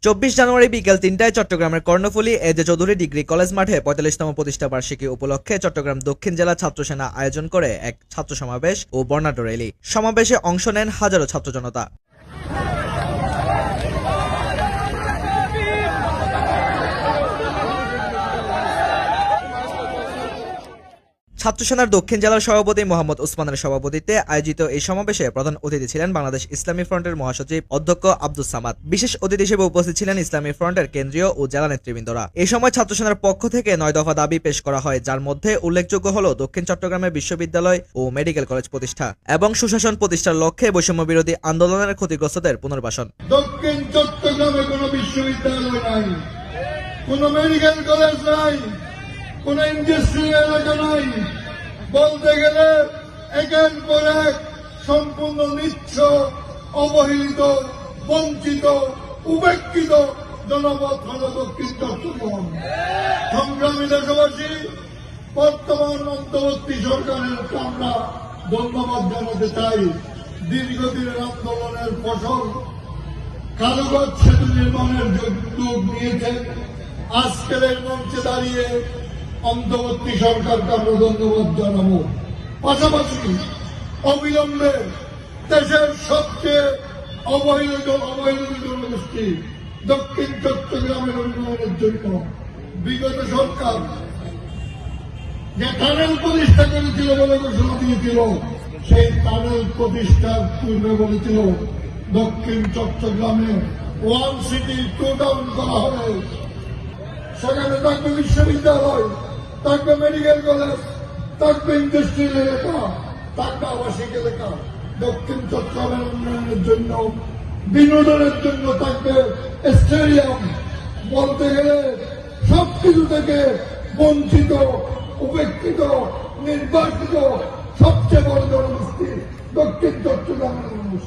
24 জানুয়ারি বিকেল 3টায় চট্টগ্রামের কর্ণফুলী এজে চৌধুরী ডিগ্রি কলেজ মাঠে ৪৫তম প্রতিষ্ঠা বার্ষিকী উপলক্ষে চট্টগ্রাম দক্ষিণ জেলা ছাত্র সেনা আয়োজন করে এক ছাত্র সমাবেশ ও বর্ণাঢ্য র্যালি। সমাবেশে অংশ নেন হাজারো ছাত্র জনতা। ছাত্র সেনার দক্ষিণ জেলার সভাপতি মোহাম্মদ উসমানের সভাপতিত্বে আয়োজিত এই সমাবেশে প্রধান অতিথি ছিলেন বাংলাদেশ ইসলামী ফ্রন্টের মহাসচিব অধ্যক্ষ আব্দুস সামাদ। বিশেষ অতিথি হিসেবে উপস্থিত ছিলেন ইসলামী ফ্রন্টের কেন্দ্রীয় ও জেলা নেতৃবৃন্দরা। এই সময় ছাত্র সেনার পক্ষ থেকে 9 দফা দাবি পেশ করা হয়, যার মধ্যে উল্লেখযোগ্য হল দক্ষিণ চট্টগ্রামে বিশ্ববিদ্যালয় ও মেডিকেল কলেজ প্রতিষ্ঠা এবং সুশাসন প্রতিষ্ঠার লক্ষ্যে বৈষম্য বিরোধী আন্দোলনের ক্ষতিগ্রস্তদের পুনর্বাসন। দক্ষিণ চট্টগ্রামে কোনো বিশ্ববিদ্যালয় নাই, কোনো মেডিকেল কলেজ নাই, কোন ইন্ডাস্ট্রিয়াল এলাকা নাই। বলতে গেলে একের পর এক সম্পূর্ণ নিচ্ছ, অবহেলিত, বঞ্চিত, উপেক্ষিত জনপদ হল দক্ষিণ চট্টগ্রাম। সংগ্রামী দেশবাসী, বর্তমান অন্তর্বর্তী সরকারের আমরা ধন্যবাদ জানাতে চাই। দীর্ঘদিনের আন্দোলনের ফসল কালুঘাট সেতু নির্মাণের উদ্যোগ নিয়েছে। আজকের এই মঞ্চে দাঁড়িয়ে অন্তর্বর্তী সরকারকে আমরা ধন্যবাদ জানাবো। পাশাপাশি অবিলম্বে দেশের সবচেয়ে অবহেলিত জনগোষ্ঠী দক্ষিণ চট্টগ্রামের উন্নয়নের জন্য বিগত সরকার যে টানেল প্রতিষ্ঠা করেছিল বলে ঘোষণা দিয়েছিল, সেই টানেল প্রতিষ্ঠার পূর্বে বলেছিল দক্ষিণ চট্টগ্রামে 1 সিটি 2 টাউন করা হবে। সেখানে থাকবে বিশ্ববিদ্যালয়, থাকবে মেডিকেল কলেজ, থাকবে ইন্ডাস্ট্রিয়াল এলাকা, থাকবে আবাসিক এলাকা। দক্ষিণ চট্টগ্রামের উন্নয়নের জন্য, বিনোদনের জন্য থাকবে স্টেডিয়াম। বলতে গেলে সবকিছু থেকে বঞ্চিত, উপেক্ষিত, নির্বাসিত সবচেয়ে বড় জনগোষ্ঠী দক্ষিণ চট্টগ্রামের মানুষ।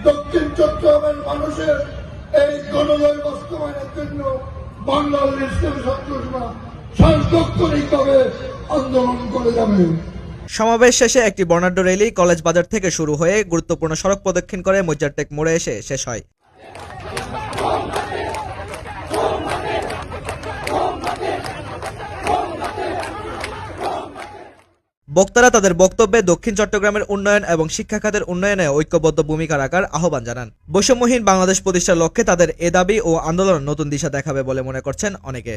দক্ষিণ চট্টগ্রামের মানুষের এই গণজয় বাস্তবায়নের জন্য বাংলাদেশ ছাত্র সেনা সার্বক্ষণিকভাবে আন্দোলন করে যাবে। সমাবেশ শেষে একটি বর্ণাঢ্য র্যালি কলেজ বাজার থেকে শুরু হয়ে গুরুত্বপূর্ণ সড়ক প্রদক্ষিণ করে মজ্জারটেক মোড়ে এসে শেষ হয়। বক্তারা তাদের বক্তব্যে দক্ষিণ চট্টগ্রামের উন্নয়ন এবং শিক্ষা খাতের উন্নয়নে ঐক্যবদ্ধ ভূমিকা রাখার আহ্বান জানান। বৈষম্যহীন বাংলাদেশ প্রতিষ্ঠার লক্ষ্যে তাদের এ দাবি ও আন্দোলন নতুন দিশা দেখাবে বলে মনে করছেন অনেকে।